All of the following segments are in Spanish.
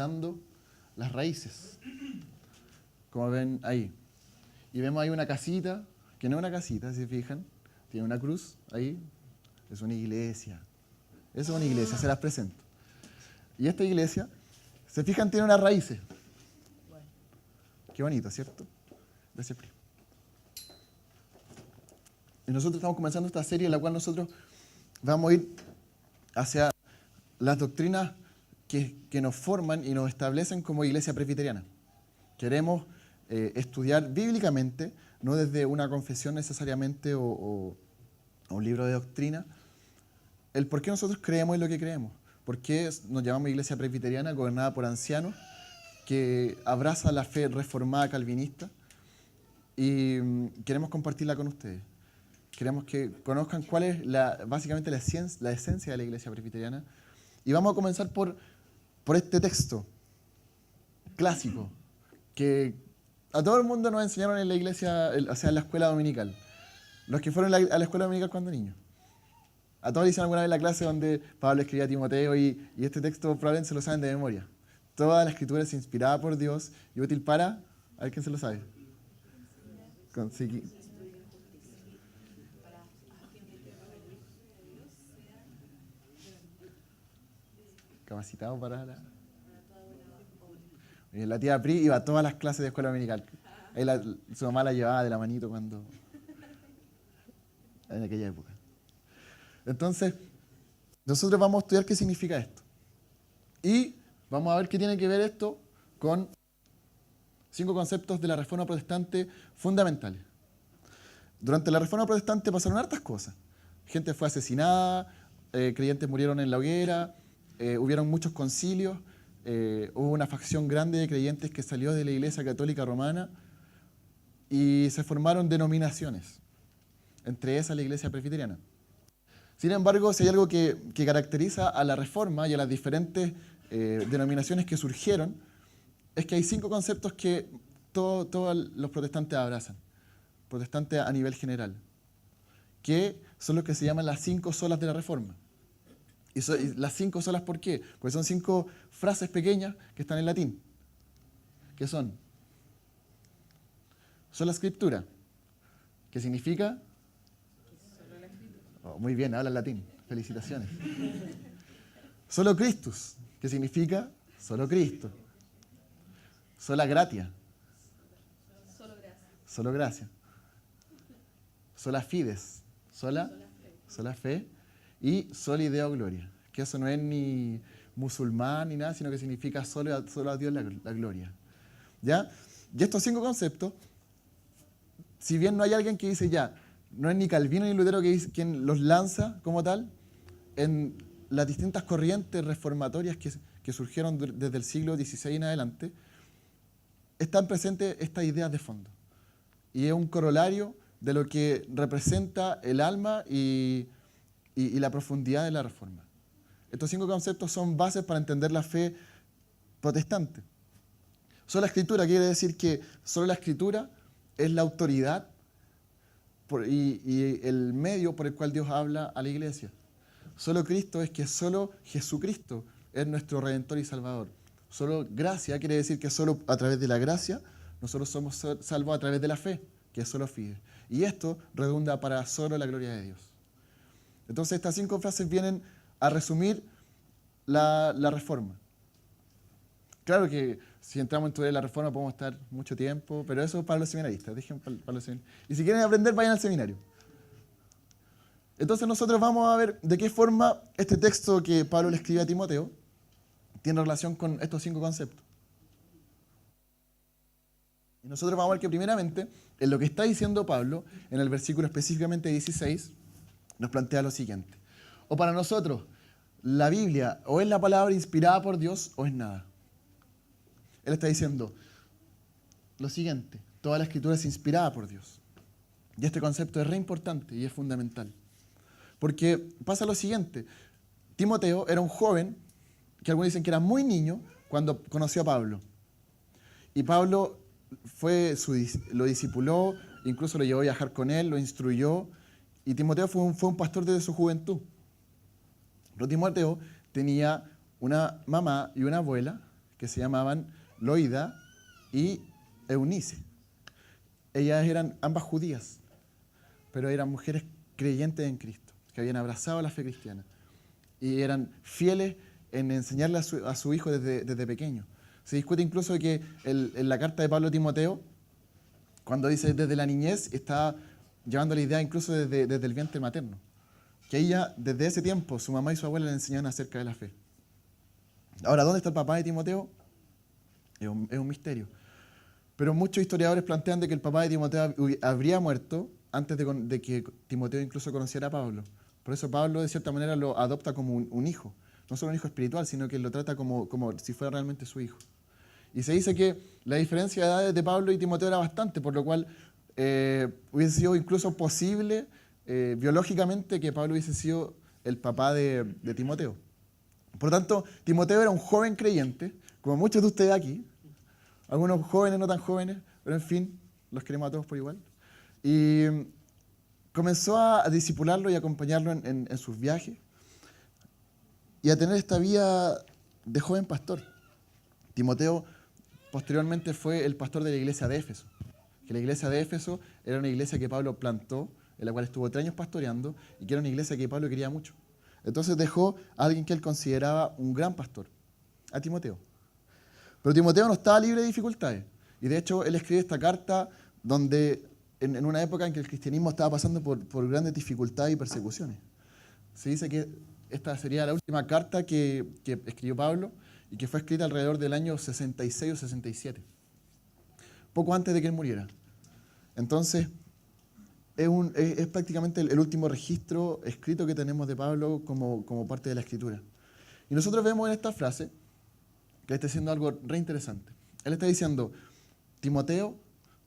profundizando las raíces, como ven ahí. Y vemos ahí una casita, que no es una casita, si se fijan, tiene una cruz ahí, es una iglesia. Eso es una iglesia, se las presento. Y esta iglesia, se fijan, tiene unas raíces. Qué bonito, ¿cierto? Gracias, primo. Y nosotros estamos comenzando esta serie en la cual nosotros vamos a ir hacia las doctrinas que nos forman y nos establecen como iglesia presbiteriana. Queremos estudiar bíblicamente, no desde una confesión necesariamente o un libro de doctrina, el por qué nosotros creemos en lo que creemos. Por qué nos llamamos iglesia presbiteriana gobernada por ancianos que abraza la fe reformada calvinista y queremos compartirla con ustedes. Queremos que conozcan cuál es básicamente la esencia de la iglesia presbiteriana. Y vamos a comenzar por este texto clásico que a todo el mundo nos enseñaron en la iglesia, o sea, en la escuela dominical. Los que fueron a la escuela dominical cuando niños. A todos le hicieron alguna vez la clase donde Pablo escribía a Timoteo y este texto probablemente se lo saben de memoria. Toda la escritura es inspirada por Dios y útil para... A ver quién se lo sabe. Capacitado para la tía Pri iba a todas las clases de escuela dominical. Ahí su mamá la llevaba de la manito en aquella época. Entonces, nosotros vamos a estudiar qué significa esto. Y vamos a ver qué tiene que ver esto con 5 conceptos de la Reforma Protestante fundamentales. Durante la Reforma Protestante pasaron hartas cosas. Gente fue asesinada, creyentes murieron en la hoguera, hubieron muchos concilios, hubo una facción grande de creyentes que salió de la Iglesia Católica Romana y se formaron denominaciones, entre esas la Iglesia Presbiteriana. Sin embargo, si hay algo que caracteriza a la Reforma y a las diferentes denominaciones que surgieron, es que hay 5 conceptos que todos los protestantes abrazan, protestantes a nivel general, que son los que se llaman las 5 solas de la Reforma. Y las 5 solas, ¿por qué? Porque son 5 frases pequeñas que están en latín, que son sola Scriptura, que significa... Oh, muy bien, habla latín. Felicitaciones. Solo Christus, que significa solo Cristo. Sola gratia. Solo gracia. Sola fides. Sola fe. Y soli deo gloria. Que eso no es ni musulmán ni nada, sino que significa solo a Dios la gloria. ¿Ya? Y estos 5 conceptos, si bien no hay alguien que dice ya, no es ni Calvino ni Lutero quien los lanza como tal, en las distintas corrientes reformatorias que surgieron desde el siglo XVI en adelante, están presentes estas ideas de fondo. Y es un corolario de lo que representa el alma y la profundidad de la Reforma. Estos 5 conceptos son bases para entender la fe protestante. Sola Escritura quiere decir que solo la Escritura es la autoridad y el medio por el cual Dios habla a la iglesia. Solo Cristo es que solo Jesucristo es nuestro Redentor y Salvador. Solo gracia quiere decir que solo a través de la gracia nosotros somos salvos a través de la fe, que es solo fides. Y esto redunda para solo la gloria de Dios. Entonces estas 5 frases vienen a resumir la Reforma. Claro que si entramos en estudiar la Reforma podemos estar mucho tiempo, pero eso es para los seminaristas. Dejen para los seminaristas. Y si quieren aprender, vayan al seminario. Entonces nosotros vamos a ver de qué forma este texto que Pablo le escribe a Timoteo tiene relación con estos 5 conceptos. Y nosotros vamos a ver que primeramente, en lo que está diciendo Pablo, en el versículo específicamente 16, nos plantea lo siguiente. O para nosotros, la Biblia o es la palabra inspirada por Dios o es nada. Él está diciendo lo siguiente, toda la Escritura es inspirada por Dios. Y este concepto es re importante y es fundamental. Porque pasa lo siguiente, Timoteo era un joven, que algunos dicen que era muy niño, cuando conoció a Pablo. Y Pablo lo discipuló, incluso lo llevó a viajar con él, lo instruyó, y Timoteo fue un pastor desde su juventud. Pero Timoteo tenía una mamá y una abuela que se llamaban Loida y Eunice. Ellas eran ambas judías, pero eran mujeres creyentes en Cristo, que habían abrazado la fe cristiana y eran fieles en enseñarle a su hijo desde pequeño. Se discute incluso que en la carta de Pablo a Timoteo, cuando dice desde la niñez, está llevando la idea incluso desde el vientre materno. Que ella, desde ese tiempo, su mamá y su abuela le enseñaron acerca de la fe. Ahora, ¿dónde está el papá de Timoteo? Es un misterio. Pero muchos historiadores plantean de que el papá de Timoteo habría muerto antes de que Timoteo incluso conociera a Pablo. Por eso Pablo, de cierta manera, lo adopta como un hijo. No solo un hijo espiritual, sino que lo trata como si fuera realmente su hijo. Y se dice que la diferencia de edades de Pablo y Timoteo era bastante, por lo cual hubiese sido incluso posible biológicamente que Pablo hubiese sido el papá de Timoteo. Por lo tanto, Timoteo era un joven creyente, como muchos de ustedes aquí, algunos jóvenes, no tan jóvenes, pero en fin, los queremos a todos por igual. Y comenzó a discipularlo y acompañarlo en sus viajes y a tener esta vida de joven pastor. Timoteo posteriormente fue el pastor de la iglesia de Éfeso, que la iglesia de Éfeso era una iglesia que Pablo plantó, en la cual estuvo 3 años pastoreando, y que era una iglesia que Pablo quería mucho. Entonces dejó a alguien que él consideraba un gran pastor, a Timoteo. Pero Timoteo no estaba libre de dificultades, y de hecho él escribe esta carta donde, en una época en que el cristianismo estaba pasando por grandes dificultades y persecuciones. Se dice que esta sería la última carta que escribió Pablo, y que fue escrita alrededor del año 66 o 67, poco antes de que él muriera. Entonces, es prácticamente el último registro escrito que tenemos de Pablo como parte de la Escritura. Y nosotros vemos en esta frase que él está diciendo algo re interesante. Él está diciendo, Timoteo,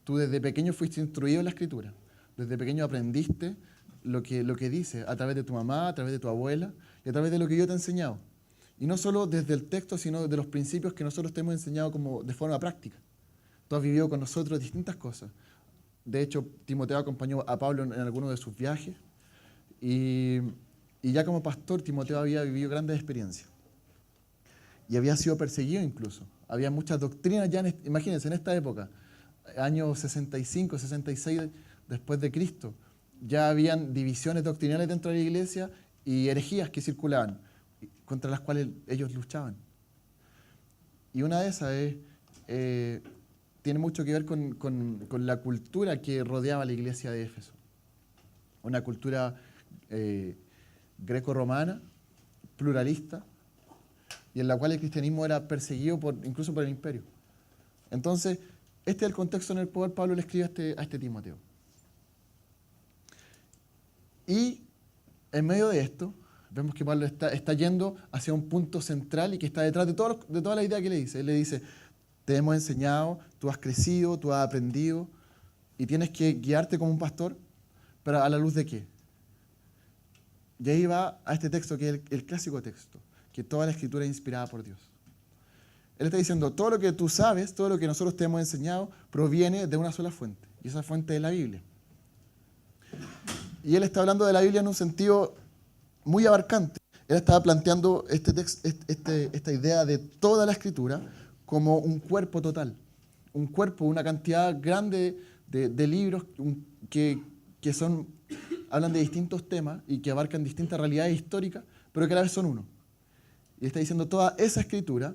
tú desde pequeño fuiste instruido en la Escritura, desde pequeño aprendiste lo que dice a través de tu mamá, a través de tu abuela y a través de lo que yo te he enseñado. Y no solo desde el texto, sino de los principios que nosotros te hemos enseñado como de forma práctica. Tú has vivido con nosotros distintas cosas. De hecho, Timoteo acompañó a Pablo en algunos de sus viajes. Y ya como pastor, Timoteo había vivido grandes experiencias. Y había sido perseguido incluso. Había muchas doctrinas ya, imagínense, en esta época, años 65, 66 después de Cristo, ya habían divisiones doctrinales dentro de la iglesia y herejías que circulaban, contra las cuales ellos luchaban. Y una de esas tiene mucho que ver con la cultura que rodeaba la iglesia de Éfeso. Una cultura greco-romana, pluralista, y en la cual el cristianismo era perseguido incluso por el imperio. Entonces, este es el contexto en el cual Pablo le escribe a este Timoteo. Y en medio de esto, vemos que Pablo está yendo hacia un punto central y que está detrás de toda la idea que le dice. Él le dice, te hemos enseñado, tú has crecido, tú has aprendido y tienes que guiarte como un pastor, pero ¿a la luz de qué? Y ahí va a este texto que es el clásico texto, que toda la Escritura es inspirada por Dios. Él está diciendo, todo lo que tú sabes, todo lo que nosotros te hemos enseñado, proviene de una sola fuente, y esa fuente es la Biblia. Y él está hablando de la Biblia en un sentido muy abarcante. Él estaba planteando esta idea de toda la Escritura como un cuerpo total. Un cuerpo, una cantidad grande de libros que hablan de distintos temas y que abarcan distintas realidades históricas, pero que a la vez son uno. Y está diciendo, toda esa Escritura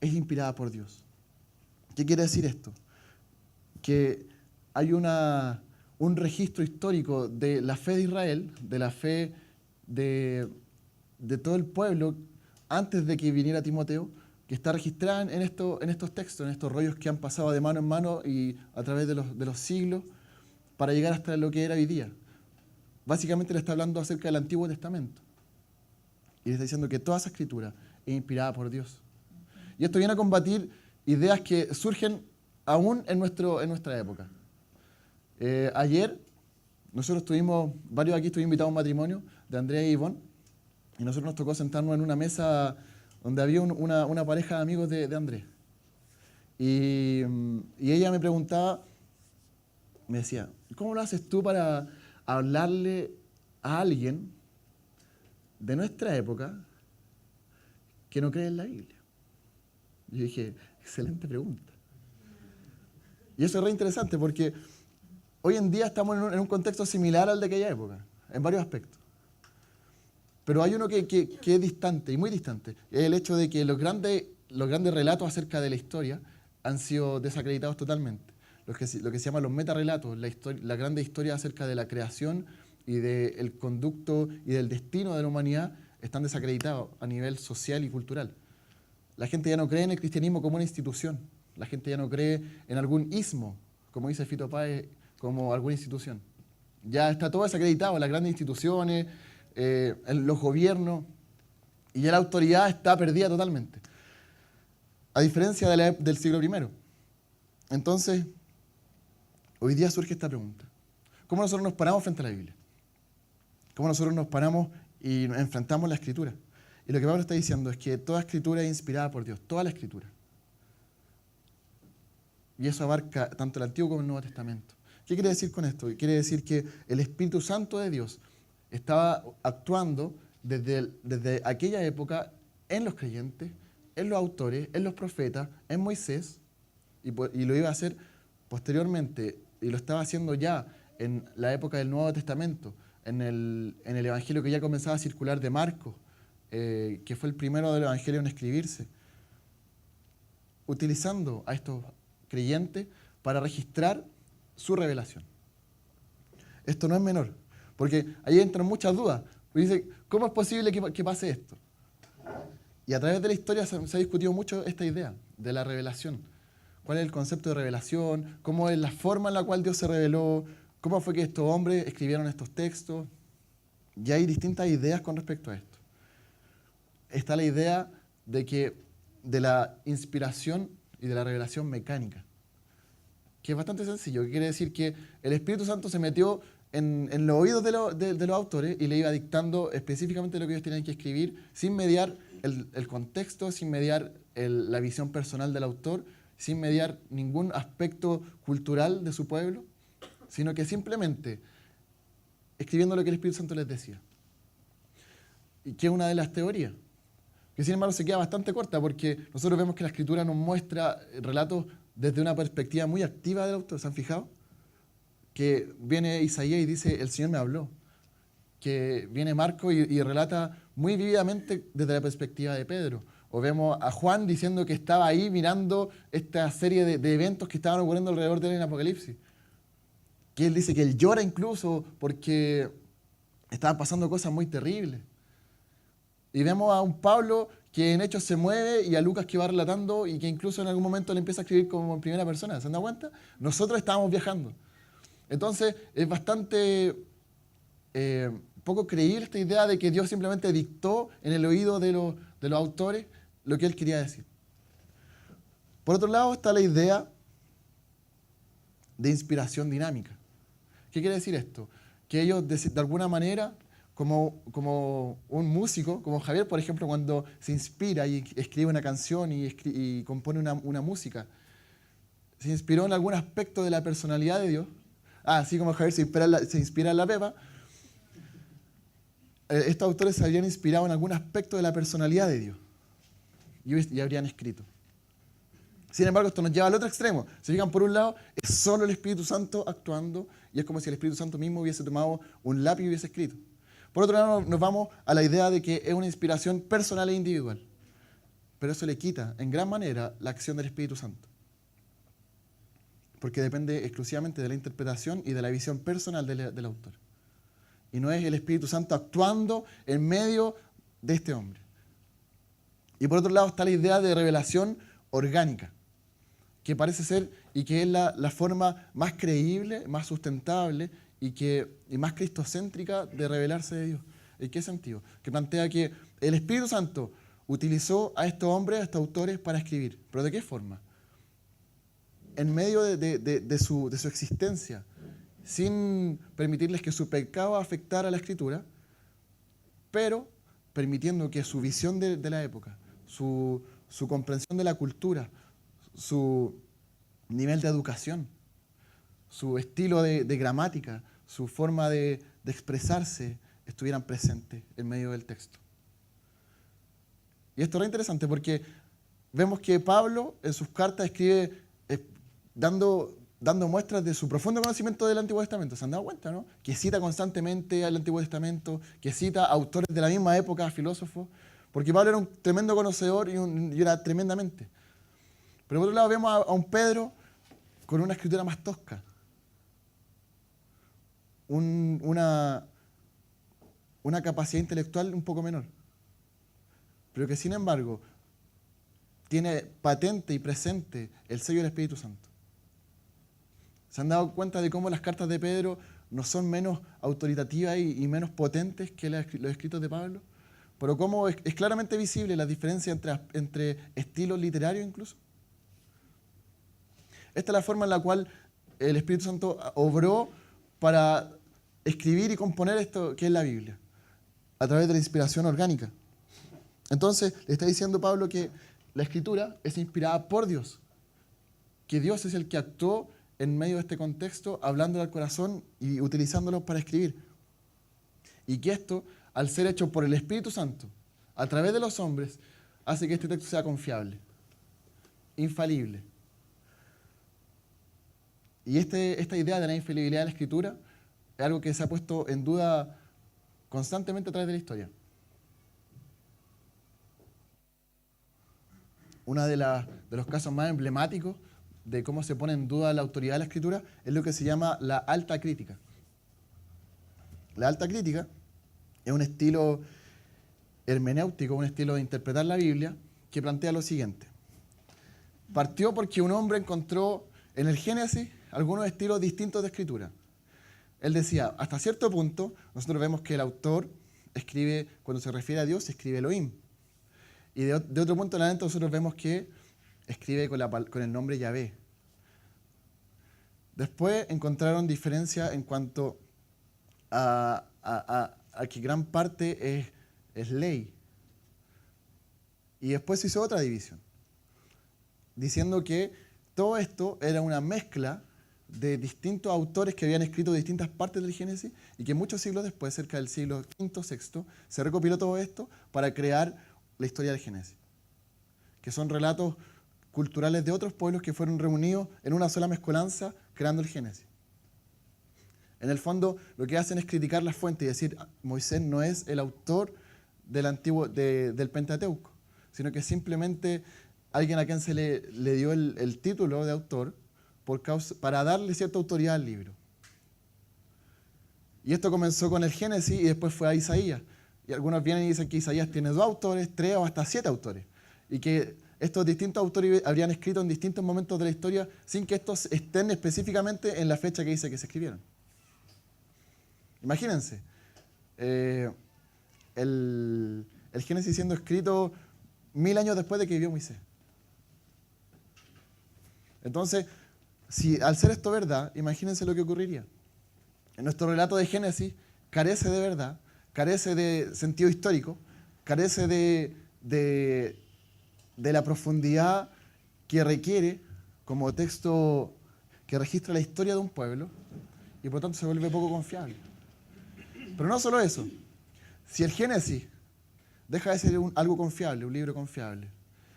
es inspirada por Dios. ¿Qué quiere decir esto? Que hay un registro histórico de la fe de Israel, de la fe de todo el pueblo, antes de que viniera Timoteo, que está registrada en estos textos, en estos rollos que han pasado de mano en mano y a través de los siglos, para llegar hasta lo que era hoy día. Básicamente le está hablando acerca del Antiguo Testamento. Y le está diciendo que toda esa escritura es inspirada por Dios. Y esto viene a combatir ideas que surgen aún en nuestra época. Ayer, varios aquí estuvimos invitados a un matrimonio de Andrea y Ivonne, y nosotros nos tocó sentarnos en una mesa donde había una pareja de amigos de Andrés. Y ella me preguntaba, me decía, ¿cómo lo haces tú para hablarle a alguien de nuestra época que no cree en la Biblia? Y yo dije, excelente pregunta. Y eso es re interesante porque hoy en día estamos en un contexto similar al de aquella época, en varios aspectos. Pero hay uno que es distante, y muy distante. Es el hecho de que los grandes relatos acerca de la historia han sido desacreditados totalmente. Lo que se llaman los metarrelatos, la grande historia acerca de la creación y del conducto y del destino de la humanidad, están desacreditados a nivel social y cultural. La gente ya no cree en el cristianismo como una institución. La gente ya no cree en algún ismo, como dice Fito Páez, como alguna institución. Ya está todo desacreditado, las grandes instituciones, los gobiernos, y ya la autoridad está perdida totalmente. A diferencia del siglo I. Entonces, hoy día surge esta pregunta. ¿Cómo nosotros nos paramos frente a la Biblia? ¿Cómo nosotros nos paramos y nos enfrentamos a la Escritura? Y lo que Pablo está diciendo es que toda Escritura es inspirada por Dios, toda la Escritura. Y eso abarca tanto el Antiguo como el Nuevo Testamento. ¿Qué quiere decir con esto? Quiere decir que el Espíritu Santo de Dios estaba actuando desde aquella época en los creyentes, en los autores, en los profetas, en Moisés, y lo iba a hacer posteriormente, y lo estaba haciendo ya en la época del Nuevo Testamento, en el Evangelio que ya comenzaba a circular de Marcos, que fue el primero del Evangelio en escribirse, utilizando a estos creyentes para registrar su revelación. Esto no es menor, porque ahí entran muchas dudas. Dice, ¿cómo es posible que pase esto? Y a través de la historia se ha discutido mucho esta idea de la revelación. ¿Cuál es el concepto de revelación? ¿Cómo es la forma en la cual Dios se reveló? ¿Cómo fue que estos hombres escribieron estos textos? Y hay distintas ideas con respecto a esto. Está la idea de la inspiración y de la revelación mecánica, que es bastante sencillo, que quiere decir que el Espíritu Santo se metió en los oídos de los autores y le iba dictando específicamente lo que ellos tenían que escribir, sin mediar el contexto, sin mediar la visión personal del autor, sin mediar ningún aspecto cultural de su pueblo, sino que simplemente escribiendo lo que el Espíritu Santo les decía. Y que es una de las teorías, que sin embargo se queda bastante corta, porque nosotros vemos que la Escritura nos muestra relatos desde una perspectiva muy activa del autor. ¿Se han fijado? Que viene Isaías y dice, el Señor me habló. Que viene Marcos y relata muy vívidamente desde la perspectiva de Pedro. O vemos a Juan diciendo que estaba ahí mirando esta serie de eventos que estaban ocurriendo alrededor de él en Apocalipsis. Que él dice que él llora incluso porque estaban pasando cosas muy terribles. Y vemos a un Pablo que en Hechos se mueve, y a Lucas que va relatando y que incluso en algún momento le empieza a escribir como en primera persona. ¿Se han dado cuenta? Nosotros estábamos viajando. Entonces es bastante poco creíble esta idea de que Dios simplemente dictó en el oído de los autores lo que él quería decir. Por otro lado está la idea de inspiración dinámica. ¿Qué quiere decir esto? Que ellos de alguna manera, como un músico, como Javier, por ejemplo, cuando se inspira y escribe una canción y compone una música, se inspiró en algún aspecto de la personalidad de Dios. Así como Javier se inspira en la Pepa, estos autores se habrían inspirado en algún aspecto de la personalidad de Dios y habrían escrito. Sin embargo, esto nos lleva al otro extremo. Se fijan, por un lado, es solo el Espíritu Santo actuando, y es como si el Espíritu Santo mismo hubiese tomado un lápiz y hubiese escrito. Por otro lado, nos vamos a la idea de que es una inspiración personal e individual. Pero eso le quita, en gran manera, la acción del Espíritu Santo. Porque depende exclusivamente de la interpretación y de la visión personal del autor. Y no es el Espíritu Santo actuando en medio de este hombre. Y por otro lado está la idea de revelación orgánica, que parece ser y que es la forma más creíble, más sustentable y más cristocéntrica de revelarse de Dios. ¿En qué sentido? Que plantea que el Espíritu Santo utilizó a estos hombres, a estos autores, para escribir. ¿Pero de qué forma? En medio de su existencia, sin permitirles que su pecado afectara a la Escritura, pero permitiendo que su visión de la época, su comprensión de la cultura, su nivel de educación, su estilo de gramática, su forma de expresarse, estuvieran presentes en medio del texto. Y esto es interesante porque vemos que Pablo en sus cartas escribe dando muestras de su profundo conocimiento del Antiguo Testamento. ¿Se han dado cuenta, no? Que cita constantemente al Antiguo Testamento, que cita autores de la misma época, filósofos, porque Pablo era un tremendo conocedor y era tremendamente. Pero por otro lado vemos a un Pedro con una escritura más tosca, una capacidad intelectual un poco menor, pero que sin embargo tiene patente y presente el sello del Espíritu Santo. ¿Se han dado cuenta de cómo las cartas de Pedro no son menos autoritativas y menos potentes que los escritos de Pablo? Pero cómo es claramente visible la diferencia entre estilos literarios incluso. Esta es la forma en la cual el Espíritu Santo obró para escribir y componer esto que es la Biblia, a través de la inspiración orgánica. Entonces, le está diciendo Pablo que la Escritura es inspirada por Dios, que Dios es el que actuó en medio de este contexto, hablando al corazón y utilizándolo para escribir. Y que esto, al ser hecho por el Espíritu Santo, a través de los hombres, hace que este texto sea confiable, infalible. Y esta idea de la infalibilidad de la Escritura es algo que se ha puesto en duda constantemente a través de la historia. Uno de los casos más emblemáticos de cómo se pone en duda la autoridad de la Escritura es lo que se llama la alta crítica. La alta crítica es un estilo hermenéutico, un estilo de interpretar la Biblia que plantea lo siguiente. Partió porque un hombre encontró en el Génesis algunos estilos distintos de escritura. Él decía, hasta cierto punto, nosotros vemos que el autor escribe, cuando se refiere a Dios, escribe Elohim. Y de otro punto en adelante nosotros vemos que escribe con el nombre Yahvé. Después encontraron diferencia en cuanto a que gran parte es ley. Y después se hizo otra división, diciendo que todo esto era una mezcla de distintos autores que habían escrito distintas partes del Génesis y que muchos siglos después, cerca del siglo V, VI, se recopiló todo esto para crear la historia del Génesis, que son relatos culturales de otros pueblos que fueron reunidos en una sola mezcolanza creando el Génesis. En el fondo, lo que hacen es criticar las fuentes y decir, Moisés no es el autor del Pentateuco, sino que simplemente alguien a quien se le dio el título de autor para darle cierta autoridad al libro. Y esto comenzó con el Génesis y después fue a Isaías. Y algunos vienen y dicen que Isaías tiene 2 autores, 3 o hasta 7 autores. Y que estos distintos autores habrían escrito en distintos momentos de la historia sin que estos estén específicamente en la fecha que dice que se escribieron. Imagínense, el Génesis siendo escrito 1000 años después de que vivió Moisés. Entonces, si al ser esto verdad, imagínense lo que ocurriría. En nuestro relato de Génesis carece de verdad, carece de sentido histórico, carece de la profundidad que requiere como texto que registra la historia de un pueblo y por lo tanto se vuelve poco confiable. Pero no solo eso, si el Génesis deja de ser algo confiable, un libro confiable,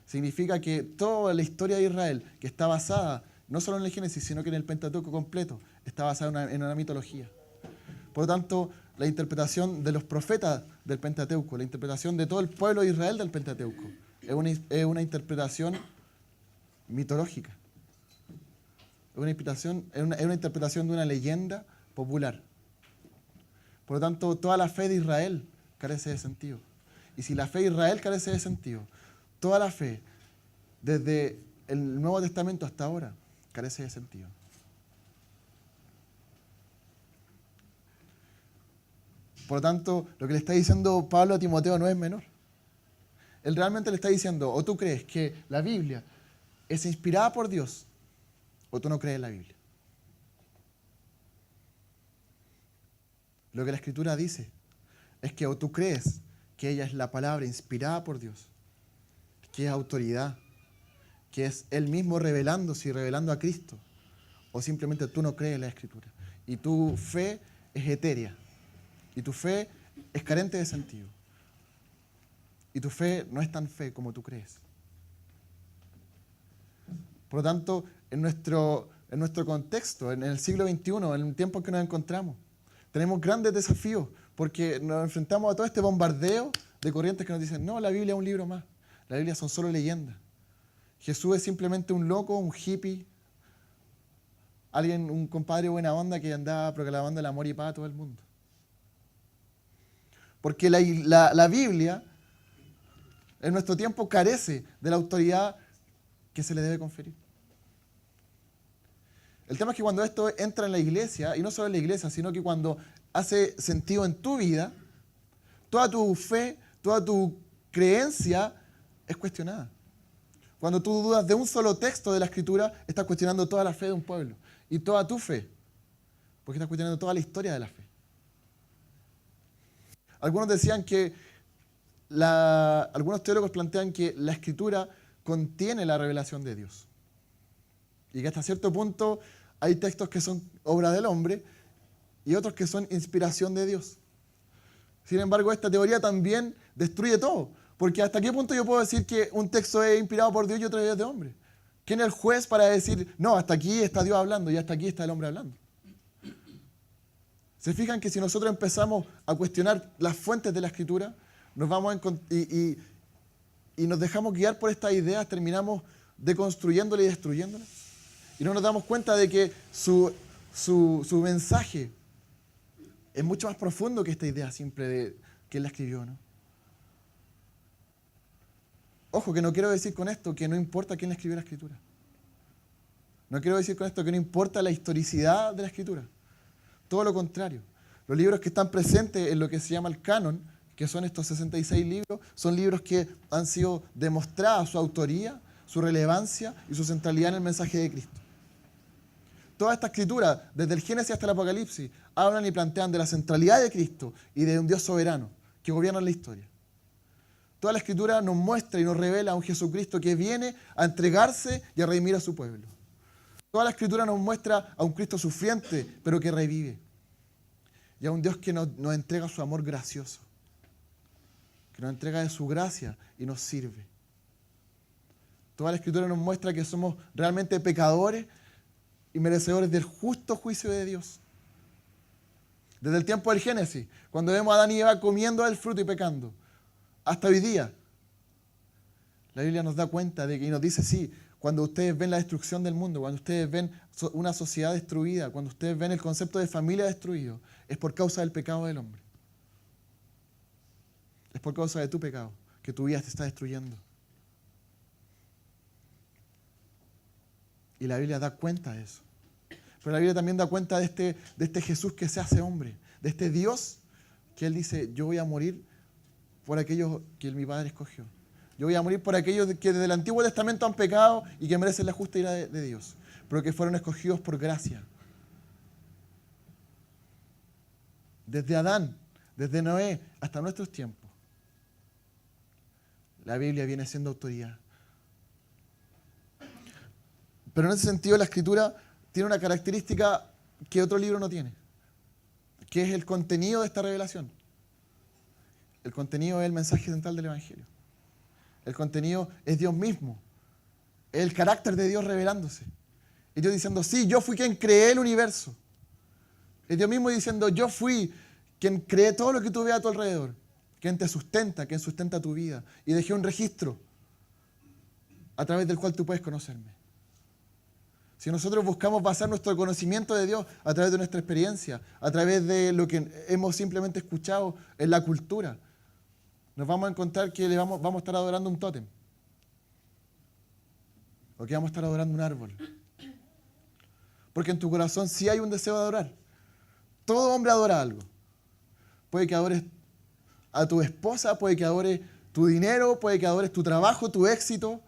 significa que toda la historia de Israel, que está basada no solo en el Génesis, sino que en el Pentateuco completo, está basada en una mitología. Por lo tanto, la interpretación de los profetas del Pentateuco, la interpretación de todo el pueblo de Israel del Pentateuco, es una interpretación mitológica. Es una interpretación de una leyenda popular. Por lo tanto, toda la fe de Israel carece de sentido. Y si la fe de Israel carece de sentido, toda la fe, desde el Nuevo Testamento hasta ahora, carece de sentido. Por lo tanto, lo que le está diciendo Pablo a Timoteo no es menor. Él realmente le está diciendo, o tú crees que la Biblia es inspirada por Dios, o tú no crees en la Biblia. Lo que la Escritura dice es que o tú crees que ella es la palabra inspirada por Dios, que es autoridad, que es Él mismo revelándose y revelando a Cristo, o simplemente tú no crees en la Escritura. Y tu fe es etérea, y tu fe es carente de sentido, y tu fe no es tan fe como tú crees. Por lo tanto, en nuestro contexto, en el siglo XXI, en el tiempo en que nos encontramos, tenemos grandes desafíos porque nos enfrentamos a todo este bombardeo de corrientes que nos dicen, no, la Biblia es un libro más, la Biblia son solo leyendas. Jesús es simplemente un loco, un hippie, un compadre buena onda que andaba proclamando el amor y paz a todo el mundo. Porque la Biblia en nuestro tiempo carece de la autoridad que se le debe conferir. El tema es que cuando esto entra en la iglesia, y no solo en la iglesia, sino que cuando hace sentido en tu vida, toda tu fe, toda tu creencia es cuestionada. Cuando tú dudas de un solo texto de la Escritura, estás cuestionando toda la fe de un pueblo y toda tu fe, porque estás cuestionando toda la historia de la fe. Algunos decían que algunos teólogos plantean que la Escritura contiene la revelación de Dios y que hasta cierto punto hay textos que son obra del hombre y otros que son inspiración de Dios. Sin embargo, esta teoría también destruye todo, porque ¿hasta qué punto yo puedo decir que un texto es inspirado por Dios y otro es de hombre? ¿Quién es el juez para decir, no, hasta aquí está Dios hablando y hasta aquí está el hombre hablando? ¿Se fijan que si nosotros empezamos a cuestionar las fuentes de la Escritura, nos vamos y nos dejamos guiar por estas ideas, terminamos deconstruyéndolas y destruyéndolas? Y no nos damos cuenta de que su mensaje es mucho más profundo que esta idea simple de que él la escribió, ¿no? Ojo, que no quiero decir con esto que no importa quién la escribió la Escritura. No quiero decir con esto que no importa la historicidad de la Escritura. Todo lo contrario. Los libros que están presentes en lo que se llama el canon, que son estos 66 libros, son libros que han sido demostradas su autoría, su relevancia y su centralidad en el mensaje de Cristo. Toda esta escritura, desde el Génesis hasta el Apocalipsis, hablan y plantean de la centralidad de Cristo y de un Dios soberano que gobierna la historia. Toda la escritura nos muestra y nos revela a un Jesucristo que viene a entregarse y a redimir a su pueblo. Toda la escritura nos muestra a un Cristo sufriente, pero que revive. Y a un Dios que nos entrega su amor gracioso, que nos entrega de su gracia y nos sirve. Toda la escritura nos muestra que somos realmente pecadores y merecedores del justo juicio de Dios. Desde el tiempo del Génesis, cuando vemos a Adán y Eva comiendo el fruto y pecando, hasta hoy día, la Biblia nos da cuenta de que, y nos dice, sí, cuando ustedes ven la destrucción del mundo, cuando ustedes ven una sociedad destruida, cuando ustedes ven el concepto de familia destruido, es por causa del pecado del hombre. Es por causa de tu pecado que tu vida te está destruyendo. Y la Biblia da cuenta de eso. Pero la Biblia también da cuenta de este Jesús que se hace hombre, de este Dios que Él dice, yo voy a morir por aquellos que mi Padre escogió. Yo voy a morir por aquellos que desde el Antiguo Testamento han pecado y que merecen la justa ira de Dios, pero que fueron escogidos por gracia. Desde Adán, desde Noé, hasta nuestros tiempos, la Biblia viene siendo autoridad. Pero en ese sentido la Escritura tiene una característica que otro libro no tiene, que es el contenido de esta revelación. El contenido es el mensaje central del Evangelio. El contenido es Dios mismo, es el carácter de Dios revelándose. Es Dios diciendo, sí, yo fui quien creé el universo. Es Dios mismo diciendo, yo fui quien creé todo lo que tú ves a tu alrededor, quien te sustenta, quien sustenta tu vida. Y dejé un registro a través del cual tú puedes conocerme. Si nosotros buscamos basar nuestro conocimiento de Dios a través de nuestra experiencia, a través de lo que hemos simplemente escuchado en la cultura, nos vamos a encontrar que vamos a estar adorando un tótem. O que vamos a estar adorando un árbol. Porque en tu corazón sí hay un deseo de adorar. Todo hombre adora algo. Puede que adores a tu esposa, puede que adores tu dinero, puede que adores tu trabajo, tu éxito,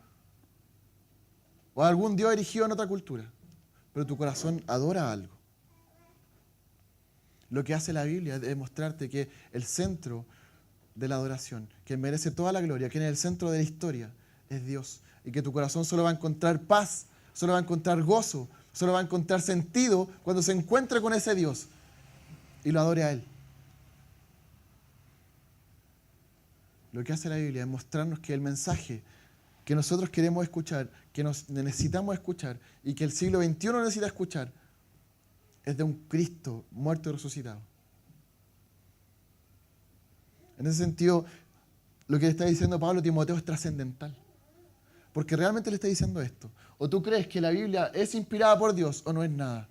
o algún Dios erigido en otra cultura. Pero tu corazón adora algo. Lo que hace la Biblia es demostrarte que el centro de la adoración, que merece toda la gloria, que en el centro de la historia es Dios. Y que tu corazón solo va a encontrar paz, solo va a encontrar gozo, solo va a encontrar sentido cuando se encuentre con ese Dios y lo adore a Él. Lo que hace la Biblia es mostrarnos que el mensaje que nosotros queremos escuchar, que nos necesitamos escuchar y que el siglo XXI necesita escuchar, es de un Cristo muerto y resucitado. En ese sentido, lo que le está diciendo Pablo a Timoteo es trascendental. Porque realmente le está diciendo esto. O tú crees que la Biblia es inspirada por Dios o no es nada.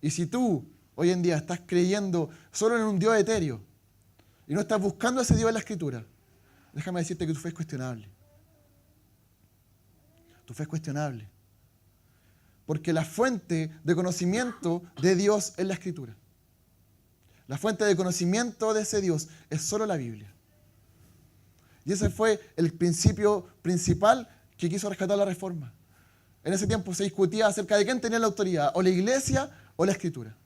Y si tú hoy en día estás creyendo solo en un Dios etéreo y no estás buscando a ese Dios en la Escritura, déjame decirte que tu fe es cuestionable. Tu fe es cuestionable. Porque la fuente de conocimiento de Dios es la Escritura. La fuente de conocimiento de ese Dios es solo la Biblia. Y ese fue el principio principal que quiso rescatar la Reforma. En ese tiempo se discutía acerca de quién tenía la autoridad, o la Iglesia o la Escritura.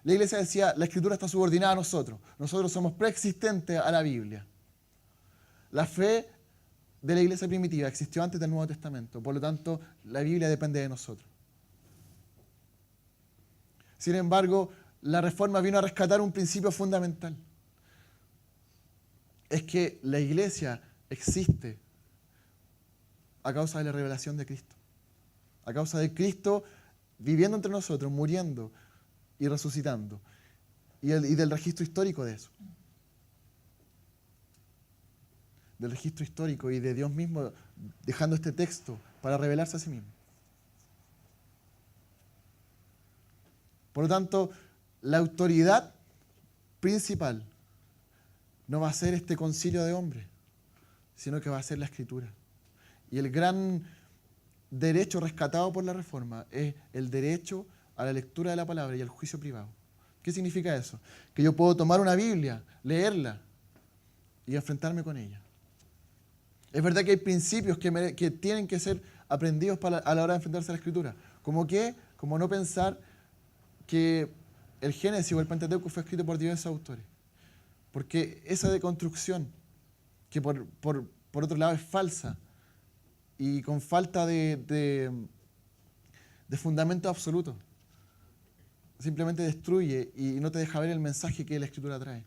La Iglesia decía, la Escritura está subordinada a nosotros. Nosotros somos preexistentes a la Biblia. La fe de la Iglesia primitiva existió antes del Nuevo Testamento. Por lo tanto, la Biblia depende de nosotros. Sin embargo, la Reforma vino a rescatar un principio fundamental. Es que la Iglesia existe a causa de la revelación de Cristo. A causa de Cristo viviendo entre nosotros, muriendo y resucitando. Y del registro histórico de eso. Del registro histórico y de Dios mismo dejando este texto para revelarse a sí mismo. Por lo tanto, la autoridad principal no va a ser este concilio de hombres, sino que va a ser la Escritura. Y el gran derecho rescatado por la Reforma es el derecho a la lectura de la palabra y al juicio privado. ¿Qué significa eso? Que yo puedo tomar una Biblia, leerla y enfrentarme con ella. Es verdad que hay principios que tienen que ser aprendidos a la hora de enfrentarse a la Escritura. ¿Cómo qué? Como no pensar que el Génesis o el Pentateuco fue escrito por diversos autores. Porque esa deconstrucción, que por otro lado es falsa y con falta de fundamento absoluto, simplemente destruye y no te deja ver el mensaje que la Escritura trae.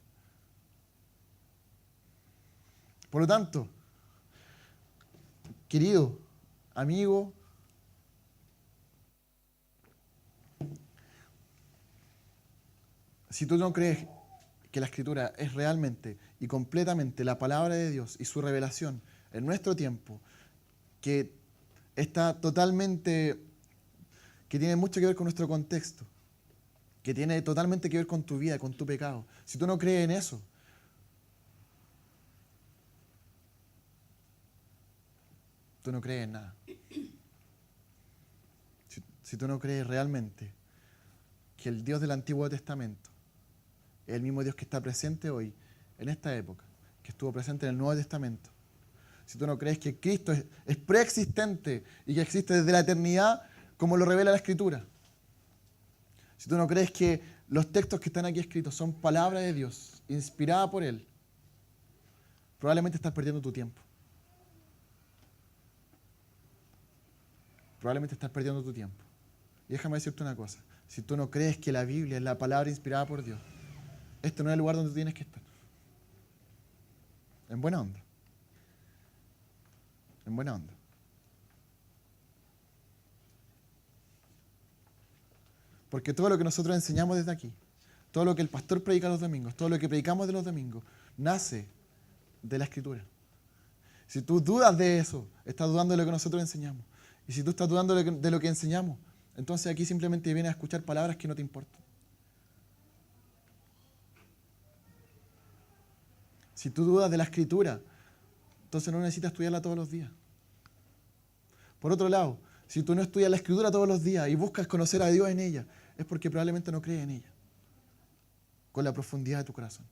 Por lo tanto, querido amigo, si tú no crees que la Escritura es realmente y completamente la palabra de Dios y su revelación en nuestro tiempo, que está totalmente, que tiene mucho que ver con nuestro contexto, que tiene totalmente que ver con tu vida, con tu pecado. Si tú no crees en eso, tú no crees en nada. Si tú no crees realmente que el Dios del Antiguo Testamento es el mismo Dios que está presente hoy, en esta época, que estuvo presente en el Nuevo Testamento. Si tú no crees que Cristo es preexistente y que existe desde la eternidad, como lo revela la Escritura. Si tú no crees que los textos que están aquí escritos son palabra de Dios, inspirada por Él, probablemente estás perdiendo tu tiempo. Probablemente estás perdiendo tu tiempo. Y déjame decirte una cosa. Si tú no crees que la Biblia es la palabra inspirada por Dios, este no es el lugar donde tú tienes que estar. En buena onda. En buena onda. Porque todo lo que nosotros enseñamos desde aquí, todo lo que el pastor predica los domingos, todo lo que predicamos de los domingos, nace de la Escritura. Si tú dudas de eso, estás dudando de lo que nosotros enseñamos. Y si tú estás dudando de lo que enseñamos, entonces aquí simplemente vienes a escuchar palabras que no te importan. Si tú dudas de la Escritura, entonces no necesitas estudiarla todos los días. Por otro lado, si tú no estudias la Escritura todos los días y buscas conocer a Dios en ella, es porque probablemente no crees en ella, con la profundidad de tu corazón.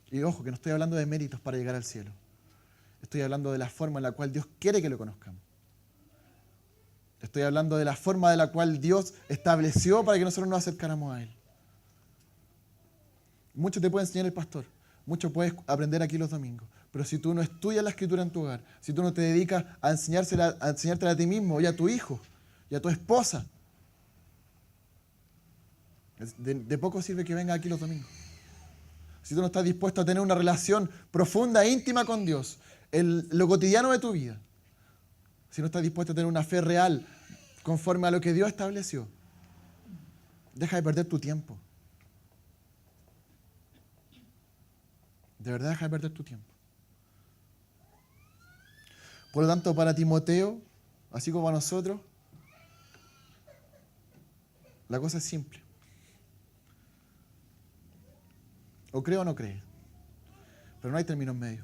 Y ojo, que no estoy hablando de méritos para llegar al cielo. Estoy hablando de la forma en la cual Dios quiere que lo conozcamos. Estoy hablando de la forma de la cual Dios estableció para que nosotros nos acercáramos a Él. Mucho te puede enseñar el pastor, mucho puedes aprender aquí los domingos, pero si tú no estudias la Escritura en tu hogar, si tú no te dedicas a enseñártela a ti mismo y a tu hijo y a tu esposa, de poco sirve que venga aquí los domingos. si tú no estás dispuesto a tener una relación profunda e íntima con Dios, en lo cotidiano de tu vida, si no estás dispuesto a tener una fe real conforme a lo que Dios estableció, deja de perder tu tiempo. De verdad, deja de perder tu tiempo. Por lo tanto, para Timoteo, así como para nosotros, la cosa es simple. O cree o no cree. Pero no hay términos medios.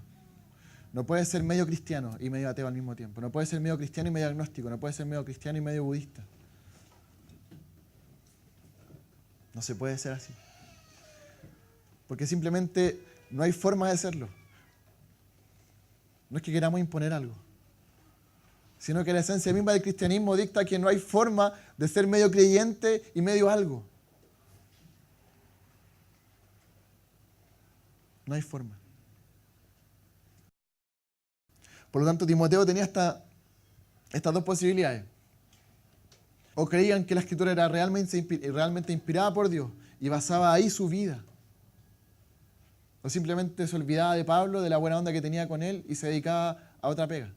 No puedes ser medio cristiano y medio ateo al mismo tiempo. No puedes ser medio cristiano y medio agnóstico. No puedes ser medio cristiano y medio budista. No se puede ser así. Porque simplemente no hay forma de serlo. No es que queramos imponer algo, sino que la esencia misma del cristianismo dicta que no hay forma de ser medio creyente y medio algo. No hay forma. Por lo tanto, Timoteo tenía estas dos posibilidades. O creían que la Escritura era realmente inspirada por Dios y basaba ahí su vida. O simplemente se olvidaba de Pablo, de la buena onda que tenía con él y se dedicaba a otra pega.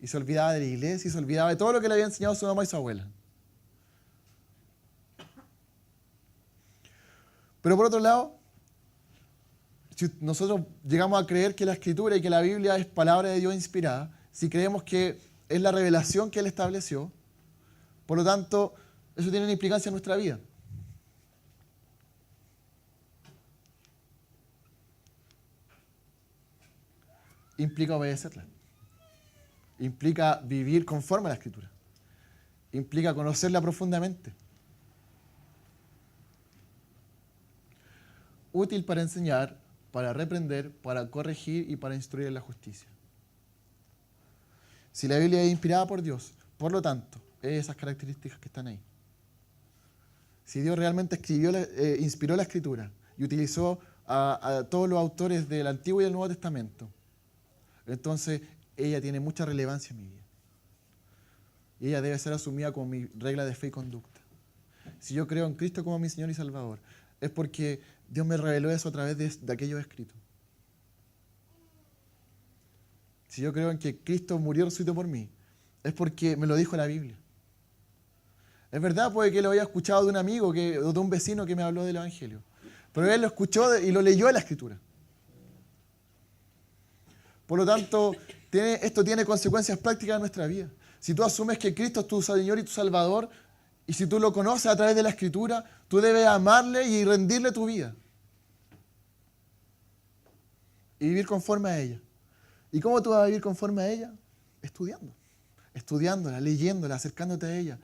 Y se olvidaba de la iglesia y se olvidaba de todo lo que le había enseñado su mamá y su abuela. Pero por otro lado, si nosotros llegamos a creer que la Escritura y que la Biblia es palabra de Dios inspirada, si creemos que es la revelación que Él estableció, por lo tanto, eso tiene una implicancia en nuestra vida. Implica obedecerla. Implica vivir conforme a la Escritura. Implica conocerla profundamente. Útil para enseñar, para reprender, para corregir y para instruir en la justicia. Si la Biblia es inspirada por Dios, por lo tanto, es esas características que están ahí. Si Dios realmente inspiró la Escritura y utilizó a todos los autores del Antiguo y del Nuevo Testamento, entonces ella tiene mucha relevancia en mi vida. Y ella debe ser asumida como mi regla de fe y conducta. Si yo creo en Cristo como mi Señor y Salvador, es porque Dios me reveló eso a través de aquellos escritos. Si yo creo en que Cristo murió resucitó por mí, es porque me lo dijo la Biblia. Es verdad, puede que lo haya escuchado de un amigo o de un vecino que me habló del Evangelio, pero él lo escuchó y lo leyó en la Escritura. Por lo tanto, esto tiene consecuencias prácticas en nuestra vida. Si tú asumes que Cristo es tu Señor y tu Salvador, y si tú lo conoces a través de la Escritura, tú debes amarle y rendirle tu vida. Y vivir conforme a ella. ¿Y cómo tú vas a vivir conforme a ella? Estudiando. Estudiándola, leyéndola, acercándote a ella.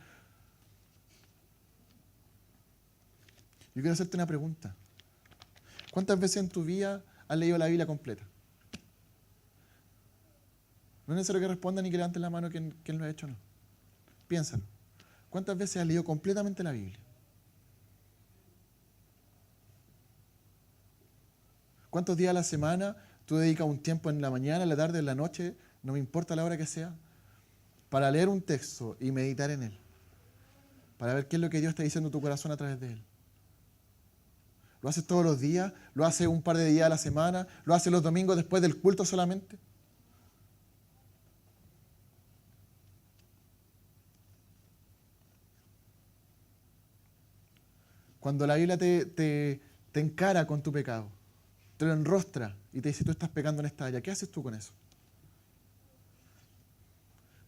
Yo quiero hacerte una pregunta. ¿Cuántas veces en tu vida has leído la Biblia completa? No es necesario que respondan ni que levanten la mano quien lo ha hecho o no. Piénsalo. ¿Cuántas veces has leído completamente la Biblia? ¿Cuántos días a la semana tú dedicas un tiempo en la mañana, en la tarde, en la noche, no me importa la hora que sea, para leer un texto y meditar en él? Para ver qué es lo que Dios está diciendo en tu corazón a través de él. ¿Lo haces todos los días? ¿Lo haces un par de días a la semana? ¿Lo haces los domingos después del culto solamente? Cuando la Biblia te encara con tu pecado, te lo enrostra y te dice, tú estás pecando en esta área, ¿qué haces tú con eso?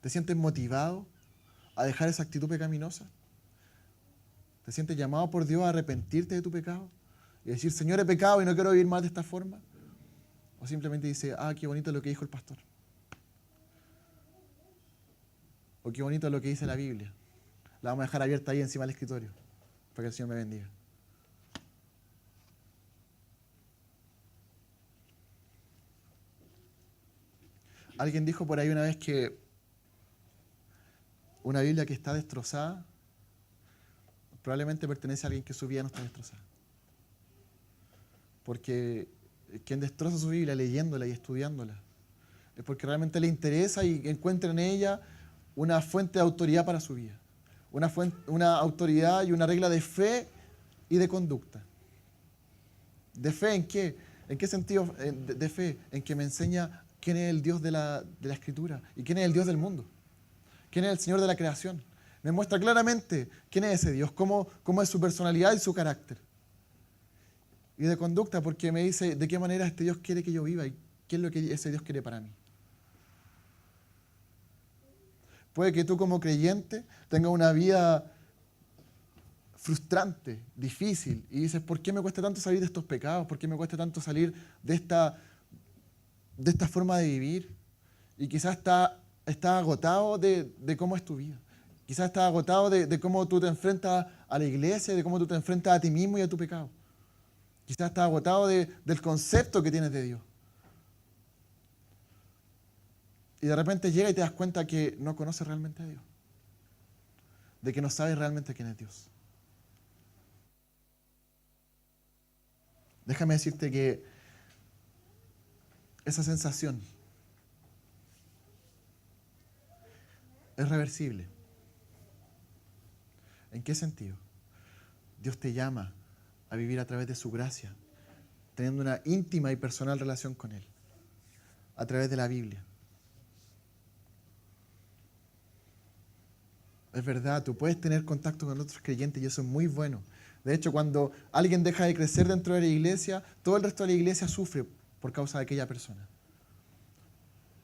¿Te sientes motivado a dejar esa actitud pecaminosa? ¿Te sientes llamado por Dios a arrepentirte de tu pecado? Y decir, Señor, he pecado y no quiero vivir más de esta forma. O simplemente dice, qué bonito lo que dijo el pastor. O qué bonito lo que dice la Biblia. La vamos a dejar abierta ahí encima del escritorio, para que el Señor me bendiga. Alguien dijo por ahí una vez que una Biblia que está destrozada probablemente pertenece a alguien que su vida no está destrozada. Porque quien destroza su Biblia leyéndola y estudiándola es porque realmente le interesa y encuentra en ella una fuente de autoridad para su vida. Una autoridad y una regla de fe y de conducta. ¿De fe en qué? ¿En qué sentido de fe? En que me enseña quién es el Dios de la Escritura y quién es el Dios del mundo. ¿Quién es el Señor de la creación? Me muestra claramente quién es ese Dios, cómo es su personalidad y su carácter. Y de conducta, porque me dice de qué manera este Dios quiere que yo viva y qué es lo que ese Dios quiere para mí. Puede que tú como creyente tengas una vida frustrante, difícil, y dices, ¿por qué me cuesta tanto salir de estos pecados? ¿Por qué me cuesta tanto salir de esta forma de vivir? Y quizás está agotado de cómo es tu vida. Quizás estás agotado de cómo tú te enfrentas a la iglesia, de cómo tú te enfrentas a ti mismo y a tu pecado. Quizás estás agotado del concepto que tienes de Dios. Y de repente llega y te das cuenta que no conoces realmente a Dios. De que no sabes realmente quién es Dios. Déjame decirte que esa sensación es reversible. ¿En qué sentido? Dios te llama a vivir a través de su gracia, teniendo una íntima y personal relación con Él, a través de la Biblia. Es verdad, tú puedes tener contacto con otros creyentes y eso es muy bueno. De hecho, cuando alguien deja de crecer dentro de la iglesia, todo el resto de la iglesia sufre por causa de aquella persona.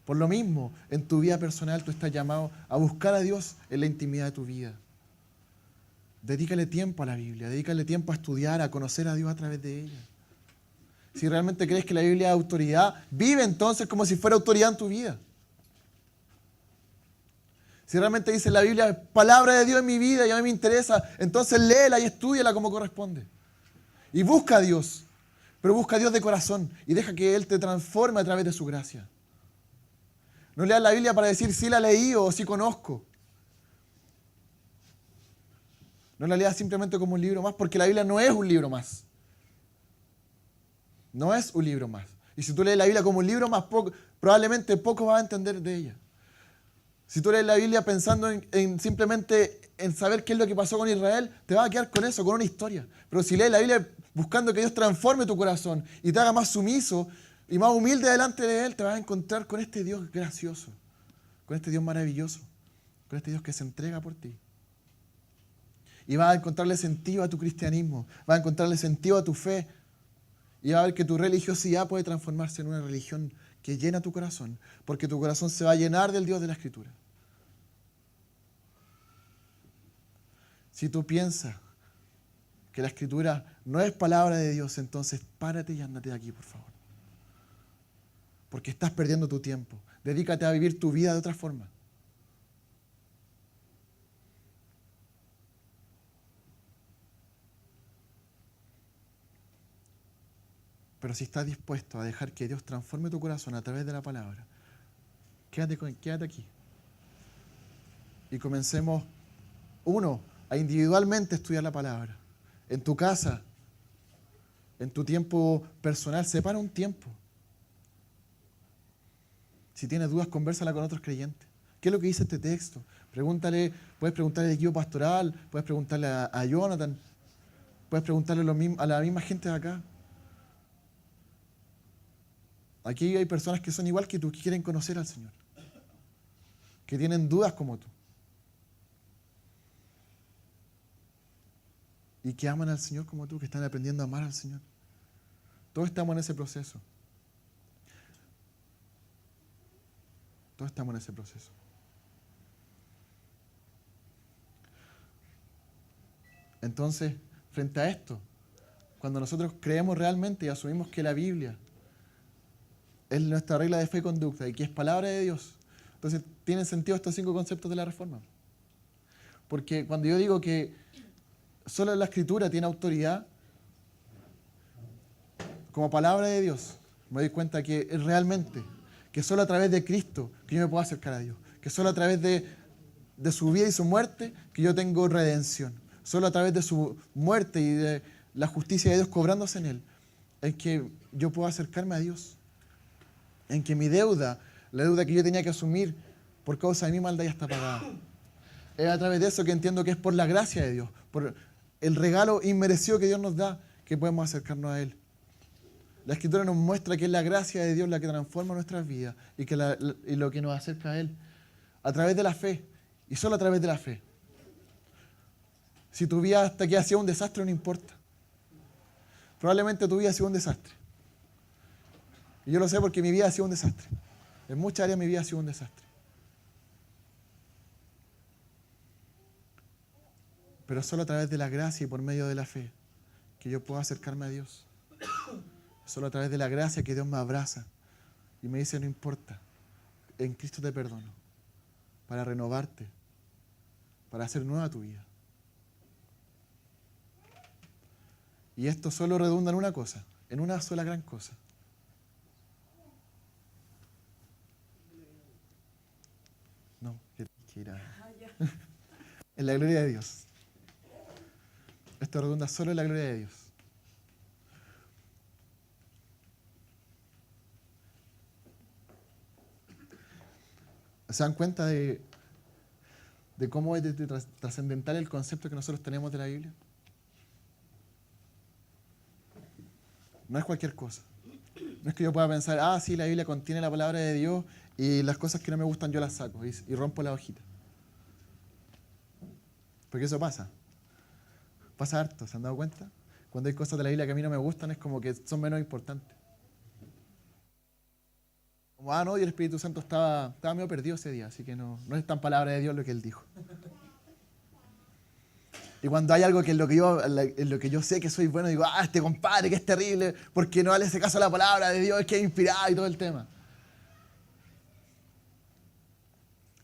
Por lo mismo, en tu vida personal tú estás llamado a buscar a Dios en la intimidad de tu vida. Dedícale tiempo a la Biblia, dedícale tiempo a estudiar, a conocer a Dios a través de ella. Si realmente crees que la Biblia es autoridad, vive entonces como si fuera autoridad en tu vida. Si realmente dice la Biblia, palabra de Dios en mi vida y a mí me interesa, entonces léela y estúdiala como corresponde. Y busca a Dios, pero busca a Dios de corazón y deja que Él te transforme a través de su gracia. No leas la Biblia para decir si la leí o si conozco. No la leas simplemente como un libro más, porque la Biblia no es un libro más. No es un libro más. Y si tú lees la Biblia como un libro más, probablemente poco vas a entender de ella. Si tú lees la Biblia pensando simplemente en saber qué es lo que pasó con Israel, te vas a quedar con eso, con una historia. Pero si lees la Biblia buscando que Dios transforme tu corazón y te haga más sumiso y más humilde delante de Él, te vas a encontrar con este Dios gracioso, con este Dios maravilloso, con este Dios que se entrega por ti. Y vas a encontrarle sentido a tu cristianismo, vas a encontrarle sentido a tu fe, y vas a ver que tu religiosidad puede transformarse en una religión que llena tu corazón, porque tu corazón se va a llenar del Dios de la Escritura. Si tú piensas que la Escritura no es palabra de Dios, entonces párate y ándate de aquí, por favor. Porque estás perdiendo tu tiempo. Dedícate a vivir tu vida de otra forma. Pero si estás dispuesto a dejar que Dios transforme tu corazón a través de la palabra, quédate aquí. Y comencemos, a individualmente estudiar la palabra. En tu casa, en tu tiempo personal, separa un tiempo. Si tienes dudas, convérsala con otros creyentes. ¿Qué es lo que dice este texto? Puedes preguntarle al equipo pastoral, puedes preguntarle a Jonathan, puedes preguntarle a la misma gente de acá. Aquí hay personas que son igual que tú, que quieren conocer al Señor, que tienen dudas como tú y que aman al Señor como tú, que están aprendiendo a amar al Señor. Todos estamos en ese proceso. Todos estamos en ese proceso. Entonces, frente a esto, cuando nosotros creemos realmente y asumimos que la Biblia es nuestra regla de fe y conducta y que es palabra de Dios, entonces tienen sentido estos 5 conceptos de la Reforma. Porque cuando yo digo que solo la Escritura tiene autoridad como palabra de Dios, me doy cuenta que es realmente, que solo a través de Cristo que yo me puedo acercar a Dios, que solo a través de su vida y su muerte que yo tengo redención, solo a través de su muerte y de la justicia de Dios cobrándose en Él, es que yo puedo acercarme a Dios, en que mi deuda, la deuda que yo tenía que asumir por causa de mi maldad ya está pagada. Es a través de eso que entiendo que es por la gracia de Dios, por el regalo inmerecido que Dios nos da, que podemos acercarnos a Él. La Escritura nos muestra que es la gracia de Dios la que transforma nuestras vidas y, y lo que nos acerca a Él a través de la fe y solo a través de la fe. Si tu vida hasta aquí ha sido un desastre, no importa. Probablemente tu vida ha sido un desastre. Y yo lo sé porque mi vida ha sido un desastre. En muchas áreas mi vida ha sido un desastre. Pero solo a través de la gracia y por medio de la fe que yo puedo acercarme a Dios. Solo a través de la gracia que Dios me abraza y me dice, no importa, en Cristo te perdono, para renovarte, para hacer nueva tu vida. Y esto solo redunda en una cosa, en una sola gran cosa. No, que ir en la gloria de Dios. Esto redunda solo en la gloria de Dios. ¿Se dan cuenta de cómo es trascendental el concepto que nosotros tenemos de la Biblia? No es cualquier cosa. No es que yo pueda pensar, sí, la Biblia contiene la palabra de Dios y las cosas que no me gustan yo las saco y rompo la hojita. Porque eso pasa. Pasa harto, ¿se han dado cuenta? Cuando hay cosas de la Biblia que a mí no me gustan es como que son menos importantes. Como, no, y el Espíritu Santo estaba medio perdido ese día, así que no es tan palabra de Dios lo que Él dijo. Y cuando hay algo que en lo que yo sé que soy bueno, digo, este compadre que es terrible, porque no le hace caso a la palabra de Dios, es que es inspirada y todo el tema.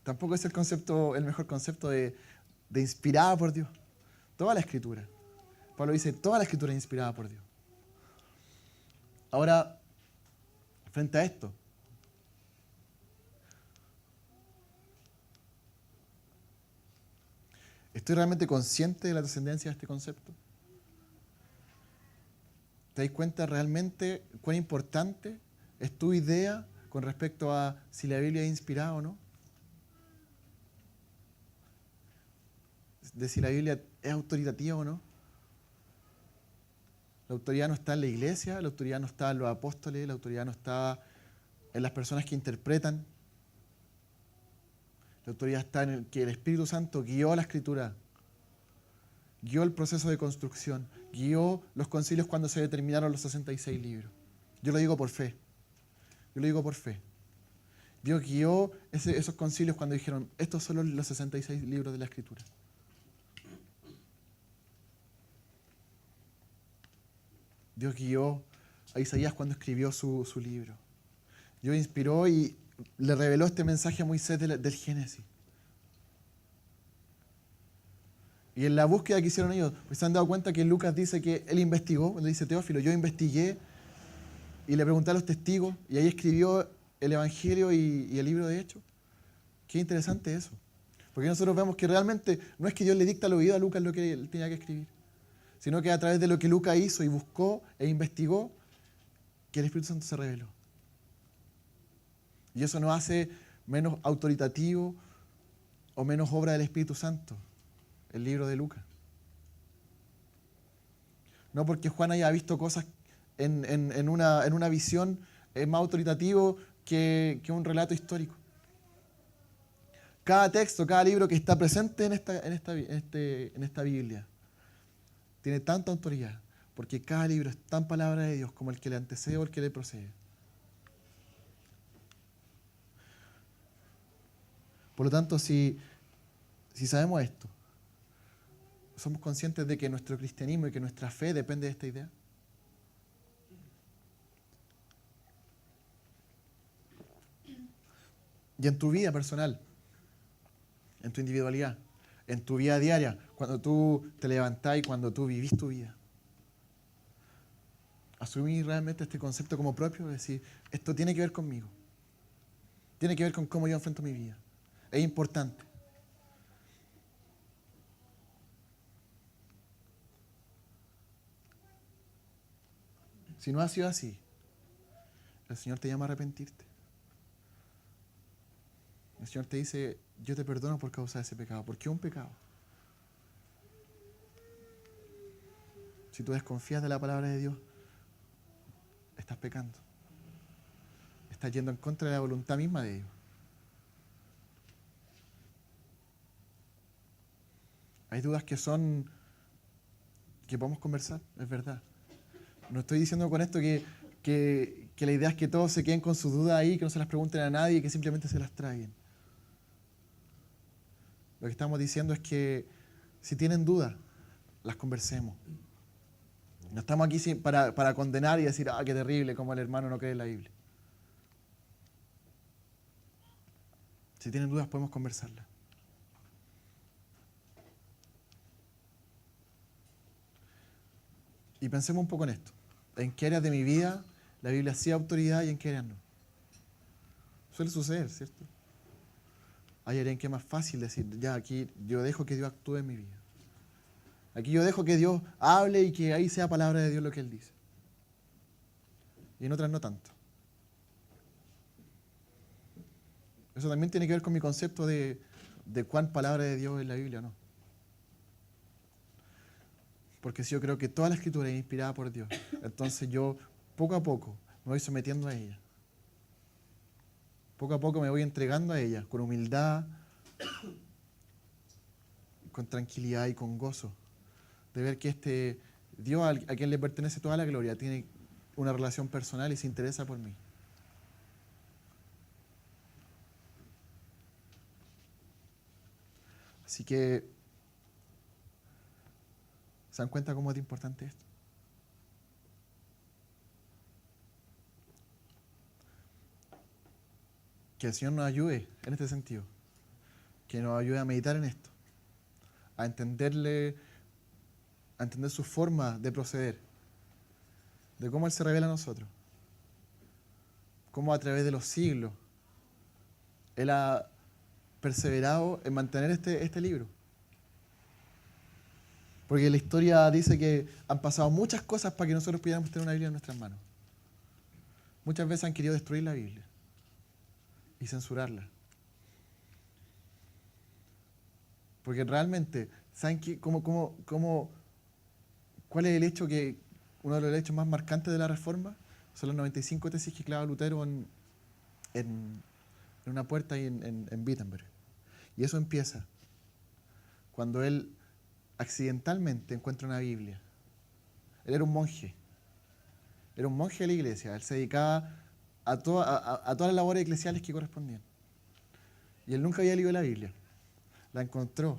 Tampoco es el mejor concepto de inspirada por Dios. Toda la Escritura. Pablo dice, toda la Escritura es inspirada por Dios. Ahora, frente a esto, ¿estoy realmente consciente de la trascendencia de este concepto? ¿Te das cuenta realmente cuán importante es tu idea con respecto a si la Biblia es inspirada o no? De si la Biblia es autoritativa o no. La autoridad no está en la iglesia, la autoridad no está en los apóstoles, la autoridad no está en las personas que interpretan. La autoridad está en el que el Espíritu Santo guió la Escritura, guió el proceso de construcción, guió los concilios cuando se determinaron los 66 libros. Yo lo digo por fe. Yo lo digo por fe. Dios guió esos concilios cuando dijeron, estos son los 66 libros de la Escritura. Dios guió a Isaías cuando escribió su libro. Dios inspiró y le reveló este mensaje a Moisés del Génesis. Y en la búsqueda que hicieron ellos, pues se han dado cuenta que Lucas dice que él investigó, le dice Teófilo, yo investigué y le pregunté a los testigos y ahí escribió el Evangelio y el libro de Hechos. Qué interesante eso. Porque nosotros vemos que realmente no es que Dios le dicta al oído a Lucas lo que él tenía que escribir, sino que a través de lo que Lucas hizo y buscó e investigó, que el Espíritu Santo se reveló. Y eso nos hace menos autoritativo o menos obra del Espíritu Santo, el libro de Lucas. No porque Juan haya visto cosas en una visión es más autoritativo que un relato histórico. Cada texto, cada libro que está presente en esta Biblia tiene tanta autoridad, porque cada libro es tan palabra de Dios como el que le antecede o el que le procede. Por lo tanto, si sabemos esto, ¿somos conscientes de que nuestro cristianismo y que nuestra fe depende de esta idea? Y en tu vida personal, en tu individualidad, en tu vida diaria, cuando tú te levantás y cuando tú vivís tu vida, asumir realmente este concepto como propio, decir, esto tiene que ver conmigo, tiene que ver con cómo yo enfrento mi vida, es importante. Si no ha sido así, el Señor te llama a arrepentirte. El Señor te dice, yo te perdono por causa de ese pecado. ¿Por qué un pecado? Si tú desconfías de la palabra de Dios, estás pecando. Estás yendo en contra de la voluntad misma de Dios. Hay dudas que podemos conversar, es verdad. No estoy diciendo con esto que la idea es que todos se queden con sus dudas ahí, que no se las pregunten a nadie y que simplemente se las traigan. Lo que estamos diciendo es que si tienen dudas, las conversemos. No estamos aquí para condenar y decir, qué terrible, como el hermano no cree en la Biblia. Si tienen dudas, podemos conversarlas. Y pensemos un poco en esto. ¿En qué áreas de mi vida la Biblia sí ha autoridad y en qué áreas no? Suele suceder, ¿cierto? Hay áreas en que es más fácil decir, ya aquí yo dejo que Dios actúe en mi vida. Aquí yo dejo que Dios hable y que ahí sea palabra de Dios lo que Él dice. Y en otras no tanto. Eso también tiene que ver con mi concepto de cuán palabra de Dios es la Biblia o no. Porque si yo creo que toda la Escritura es inspirada por Dios, entonces yo poco a poco me voy sometiendo a ella. Poco a poco me voy entregando a ella, con humildad, con tranquilidad y con gozo. De ver que este Dios a quien le pertenece toda la gloria tiene una relación personal y se interesa por mí. Así que, ¿se dan cuenta cómo es importante esto? Que el Señor nos ayude en este sentido. Que nos ayude a meditar en esto. A entender su forma de proceder. De cómo Él se revela a nosotros. Cómo a través de los siglos Él ha perseverado en mantener este libro. Porque la historia dice que han pasado muchas cosas para que nosotros pudiéramos tener una Biblia en nuestras manos. Muchas veces han querido destruir la Biblia y censurarla. Porque realmente, ¿saben cuál es el hecho uno de los hechos más marcantes de la Reforma? Son las 95 tesis que clava Lutero en una puerta ahí en Wittenberg. Y eso empieza cuando él accidentalmente encuentra una Biblia. Él era un monje. Era un monje de la iglesia. Él se dedicaba a todas las labores eclesiales que correspondían. Y él nunca había leído la Biblia. La encontró,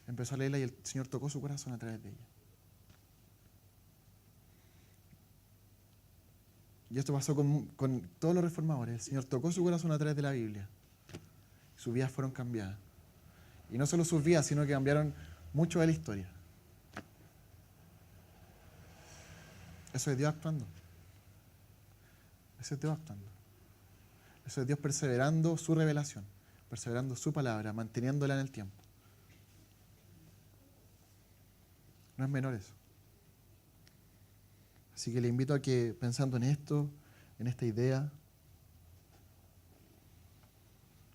empezó a leerla y el Señor tocó su corazón a través de ella. Y esto pasó con todos los reformadores. El Señor tocó su corazón a través de la Biblia. Sus vidas fueron cambiadas. Y no solo sus vidas, sino que cambiaron mucho de la historia. Eso es Dios actuando. Eso es Dios actuando. Eso es Dios perseverando su revelación, perseverando su palabra, manteniéndola en el tiempo. No es menor eso. Así que le invito a que, pensando en esto, en esta idea,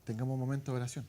tengamos un momento de oración.